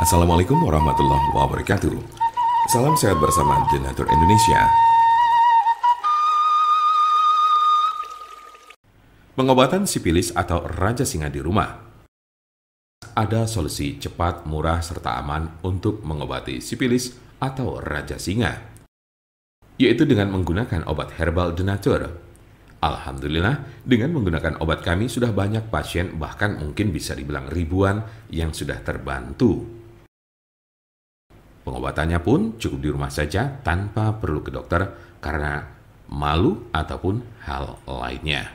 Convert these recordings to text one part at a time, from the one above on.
Assalamualaikum warahmatullahi wabarakatuh. Salam sehat bersama Donatur Indonesia. Pengobatan sipilis atau raja singa di rumah. Ada solusi cepat, murah, serta aman untuk mengobati sipilis atau raja singa, yaitu dengan menggunakan obat herbal Donatur. Alhamdulillah, dengan menggunakan obat kami sudah banyak pasien, bahkan mungkin bisa dibilang ribuan, yang sudah terbantu. Pengobatannya pun cukup di rumah saja tanpa perlu ke dokter karena malu ataupun hal lainnya.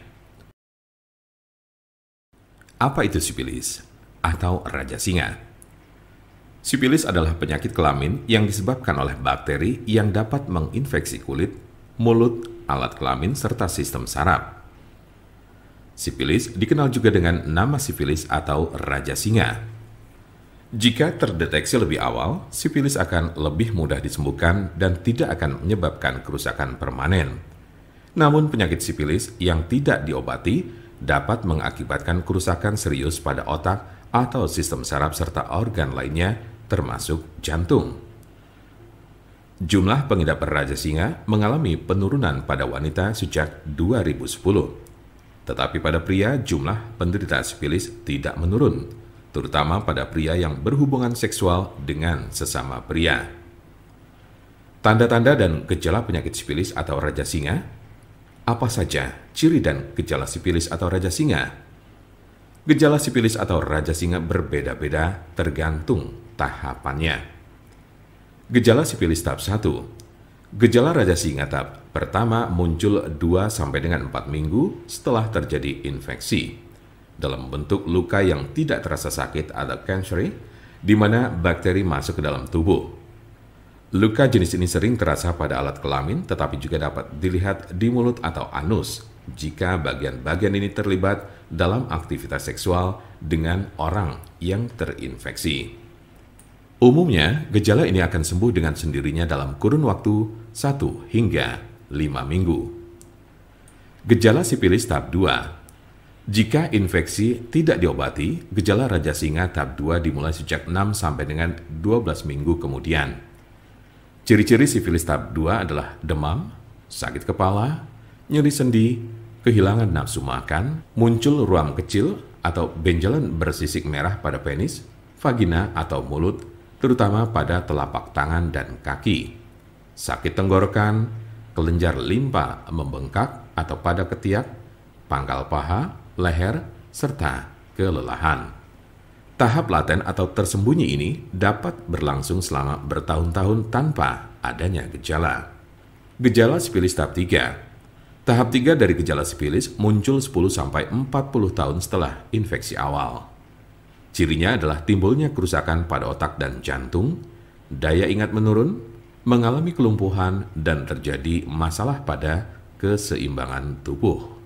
Apa itu sipilis atau raja singa? Sipilis adalah penyakit kelamin yang disebabkan oleh bakteri yang dapat menginfeksi kulit, mulut, alat kelamin, serta sistem saraf. Sipilis dikenal juga dengan nama sifilis atau raja singa. Jika terdeteksi lebih awal, sipilis akan lebih mudah disembuhkan dan tidak akan menyebabkan kerusakan permanen. Namun penyakit sipilis yang tidak diobati dapat mengakibatkan kerusakan serius pada otak atau sistem saraf serta organ lainnya termasuk jantung. Jumlah pengidap raja singa mengalami penurunan pada wanita sejak 2010. Tetapi pada pria jumlah penderita sipilis tidak menurun, terutama pada pria yang berhubungan seksual dengan sesama pria. Tanda-tanda dan gejala penyakit sipilis atau raja singa. Apa saja ciri dan gejala sipilis atau raja singa? Gejala sipilis atau raja singa berbeda-beda tergantung tahapannya. Gejala sipilis tahap 1. Gejala raja singa tahap pertama muncul 2 sampai dengan 4 minggu setelah terjadi infeksi dalam bentuk luka yang tidak terasa sakit atau cancer, di mana bakteri masuk ke dalam tubuh. Luka jenis ini sering terasa pada alat kelamin, tetapi juga dapat dilihat di mulut atau anus jika bagian-bagian ini terlibat dalam aktivitas seksual dengan orang yang terinfeksi. Umumnya, gejala ini akan sembuh dengan sendirinya dalam kurun waktu 1 hingga 5 minggu. Gejala sipilis tahap 2. Jika infeksi tidak diobati, gejala raja singa tahap 2 dimulai sejak 6 sampai dengan 12 minggu kemudian. Ciri-ciri sipilis tahap 2 adalah demam, sakit kepala, nyeri sendi, kehilangan nafsu makan, muncul ruam kecil atau benjolan bersisik merah pada penis, vagina atau mulut, terutama pada telapak tangan dan kaki, sakit tenggorokan, kelenjar limpa membengkak atau pada ketiak, pangkal paha, leher, serta kelelahan. Tahap laten atau tersembunyi ini dapat berlangsung selama bertahun-tahun tanpa adanya gejala. Gejala sipilis tahap 3. Tahap 3 dari gejala sipilis muncul 10-40 tahun setelah infeksi awal. Cirinya adalah timbulnya kerusakan pada otak dan jantung, daya ingat menurun, mengalami kelumpuhan, dan terjadi masalah pada keseimbangan tubuh.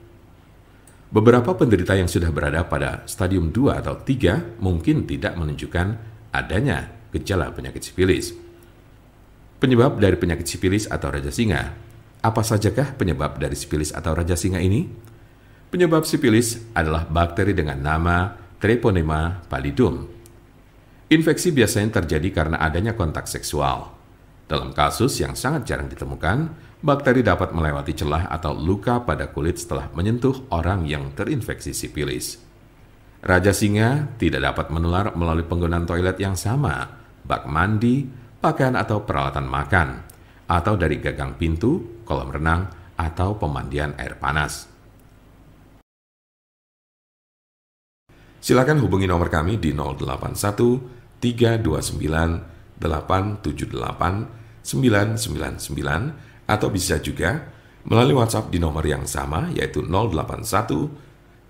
Beberapa penderita yang sudah berada pada stadium 2 atau 3 mungkin tidak menunjukkan adanya gejala penyakit sipilis. Penyebab dari penyakit sipilis atau raja singa. Apa sajakah penyebab dari sipilis atau raja singa ini? Penyebab sipilis adalah bakteri dengan nama Treponema pallidum. Infeksi biasanya terjadi karena adanya kontak seksual. Dalam kasus yang sangat jarang ditemukan, bakteri dapat melewati celah atau luka pada kulit setelah menyentuh orang yang terinfeksi sipilis. Raja singa tidak dapat menular melalui penggunaan toilet yang sama, bak mandi, pakaian atau peralatan makan, atau dari gagang pintu, kolam renang, atau pemandian air panas. Silakan hubungi nomor kami di 081 329 878 999 atau bisa juga melalui WhatsApp di nomor yang sama yaitu 081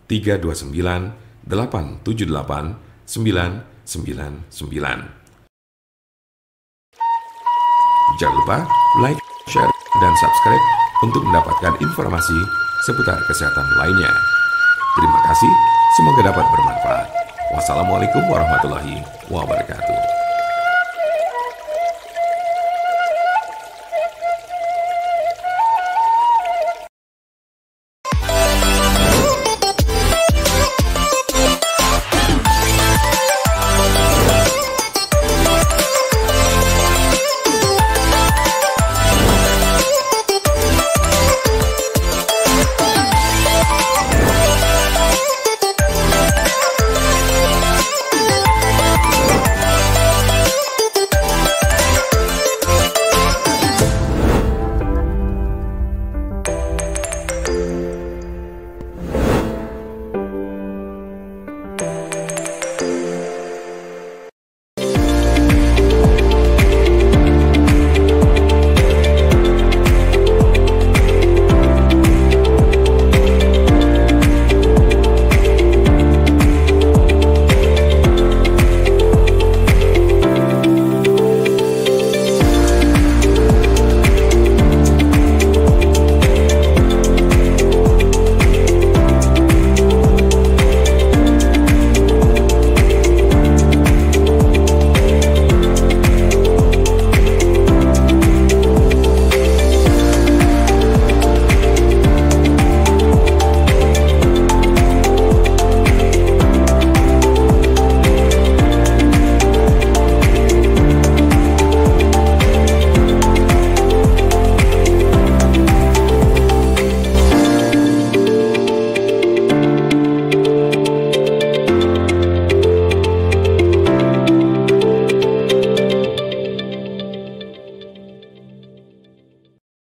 329 878 999. Jangan lupa like, share, dan subscribe untuk mendapatkan informasi seputar kesehatan lainnya. Terima kasih. Semoga dapat bermanfaat. Wassalamualaikum warahmatullahi wabarakatuh.